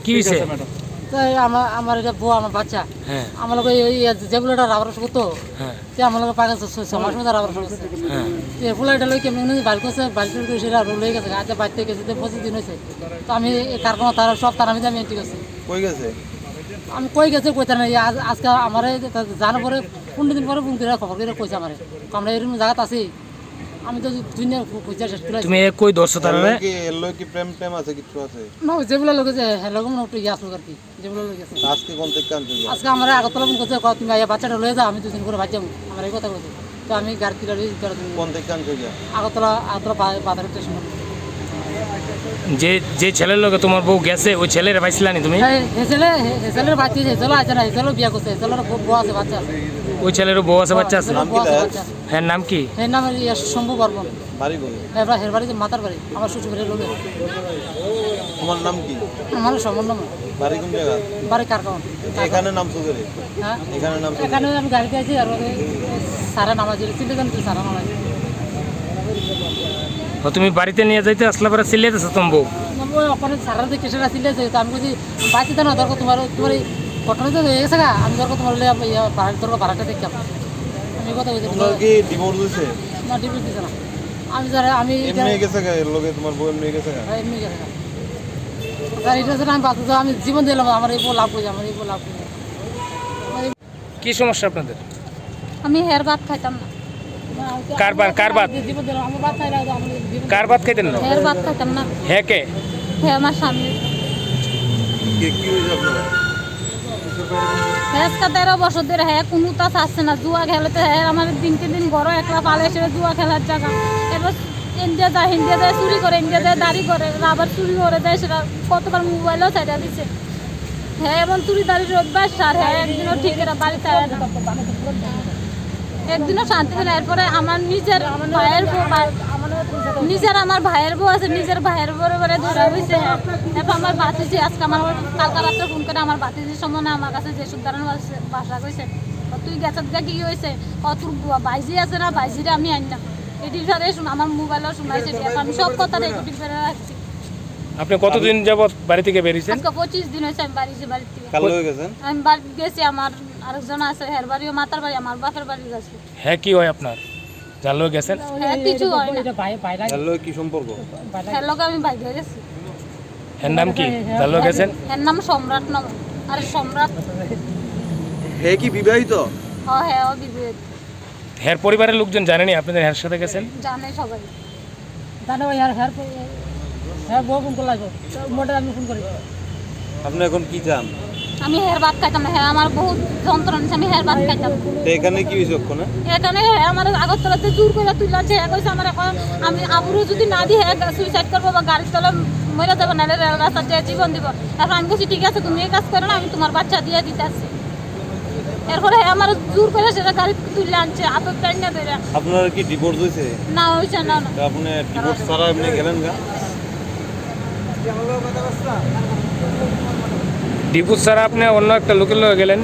কি হয়েছে? তাই আমার এটা বউ আমার বাচ্চা হ্যাঁ আমার লোক যেগুলো রাবার করতো হ্যাঁ সে আমার লোক পাকা 6 মাস মধ্যে রাবার করছে হ্যাঁ ফুলাইটা লই কেমন বাড়ি করছে বাড়ি করে সেটা লই গেছে আজ বাড়িতে গেছে 25 দিন হয়েছে। তো আমি কারখানা তার সব তার আমি এন্ট্রি করছি। কই গেছে? আমি কই গেছে কইতে না আজকে আমার জানার পরে 15 দিন পরে ফোন করে খবর করে কইছে আমার আমরা এরকম জায়গাতে আছি। আমি তো দুনিয়া খুঁজে শেষ করে তুমি কই ধরছো তার কি এর লই কি প্রেম প্রেম আছে কিছু আছে? না যেগুলো লোক যে হেলগম একটু ইয়ে আসলো আর কি যেগুলো লোক আছে। আজকে কোন থেকে আনছো? আজকে আমার আগতলা ফোন করছে তুমি বাচ্চাটা লয়ে যাও আমি 2 দিন করে বাচ্চা আমার এই কথা বলছে। তো আমি গাড়ি তুলে কোন থেকে আনছো? আগতলা বাজার স্টেশন। যে ছেলের লোকে তোমার বউ গেছে ওই ছেলের পাইছিলানি তুমি? হেসেলের বাচ্চা হেসেল আছে না হেসেলও বিয়ে করছে হেসেলের বউ আছে বাচ্চা আছে। ওই ছেলেরও বউ আছে বাচ্চা আছে? নাম কি তার? হ্যাঁ নাম কি? এর নাম শম্ভু বর্মন। বাড়ি কই? এবার হের বাড়ি মাতার বাড়ি আমার শ্বশুর বাড়ির লোক। তোমার নাম কি? আমার সম্বন্ধ বাড়ি কোন জায়গা? বাড়ি কারখানা। এখানে নাম সুগরে? হ্যাঁ এখানে নাম এখানে আমি গাড়িতে আছি আর সারা নামাজ চিনতে জানি সারা নামাজ। ও তুমি বাড়িতে নিয়ে যাইতে আসলে পরে সিলেতেছো তোমার বউ? ওখানে সারা দিকে সেটা ছিল তো আমি বলছি বাড়িতে না দরকার তোমার তোমার এই ঘটনা তো হয়ে গেছে গা আমি দরকার তোমার দরকার ভাড়াটা দেখতাম আমি কথা বলছি। তোমার কি ডিভোর্স হইছে? না ডিভোর্স দিছে না আমি যারা আমি এমনি গেছে গা এর লগে তোমার বউ এমনি গেছে গা? এমনি গেছে না স্যার এটা আমি বাঁচতে আমি জীবন দিলাম আমার এই বউ লাভ করি আমার এই বউ লাভ করি। কি সমস্যা আপনাদের? আমি হের ভাত খাইতাম না। কার ভাত? জীবন দিলাম আমার বাচ্চা কার ভাত খাইতেন না? হের ভাত খাইতাম না। হ্যাঁ কে? হে আমার স্বামী। কি হইছে আপনারা? হে আজকে 13 বছর ধরে হে কোনো তা চাচ্ছে না জুয়া খেলতে হে আমার দিন ঘর একলা পালে এসে জুয়া খেলার জায়গা। এবার ইন্ডিয়া যায় চুরি করে ইন্ডিয়া যায় দাড়ি করে আবার চুরি করে দেয় সেটা কতবার মোবাইলও ছাড়া দিছে। হ্যাঁ এবং চুরি দাড়ির অভ্যাস আর হ্যাঁ একদিনও ঠিক এরা বাড়িতে একদিনও শান্তি পেলে। এরপরে আমার নিজের ভাইয়ের বউ আমার ভাইয়ের বউ আছে নিজের ভাইয়ের বউ ধরা হয়েছে। এরপর আমার বাতিজি আজকে আমার কালকা রাত্রে ফোন করে আমার বাতিজির সম্বন্ধে আমার কাছে যে সুধারণ ভাষা কইছে তুই গেছত গা কি হয়েছে তোর বাইজি আছে না বাইজিরে আমি আনলাম এটির সাথে আমার মোবাইলও শোনাইছে আমি সব কথা রেকর্ডিং করে রাখছি। আপনি কতদিন যাবত বাড়ি থেকে বেরিয়েছেন? আজকে 25 দিন হয়েছে আমি বাড়ি থেকে। কালো হয়ে গেছেন? আমি বাড়ি গেছি আমার আরেকজন আছে হের বাড়িও মাতার বাড়ি আমার বাপের বাড়ি গেছে। হ্যাঁ কি হয় আপনার? জানলো গেছেন? হ্যাঁ কিছু হয় না। এর লগে কি সম্পর্ক? হের লগে আমি বাইরে গেছি। এর নাম কি? জানলো গেছেন? এর নাম সম্রাট নাম। আরে সম্রাট হে কি বিবাহিত? হ্যাঁ ও বিবাহিত। হ্যাঁ পরিবারের লোকজন জানেনি আপনাদের হ্যার সাথে গেছেন? জানে সবাই। জানো ইয়ার হ্যাঁ বউ ফোন করলাম মোটে আমি ফোন করি। আপনি এখন কি চান? আমি হের ভাত খাইতাম না হ্যাঁ আমার বহুত যন্ত্রণা নিছে আমি হের ভাত খাইতাম। তো এখানে কি হইছে ওখানে? এখানে হ্যাঁ আমার আগরতলাতে জোর করে তুলছে হ্যাঁ কইছে আমার এখন আমি আবুরও যদি না দিই হ্যাঁ সুইসাইড করবো বা গাড়ির তলে মরে যাবো না রেল রাস্তাতে জীবন দিব। এখন আমি বলছি ঠিক আছে তুমি এই কাজ করো না আমি তোমার বাচ্চা দিয়ে দিতে আসছি। এরপরে আমার জোর করে সেটা গাড়ি তুলে আনছে হাতত টাইম না ধরে। আপনার কি ডিভোর্স হইছে? না হয়েছে না না। তো আপনি ডিভোর্স ছাড়া আপনি গেলেন গা? ডিভোর্স ছাড়া আপনি অন্য একটা লোকের লগে গেলেন?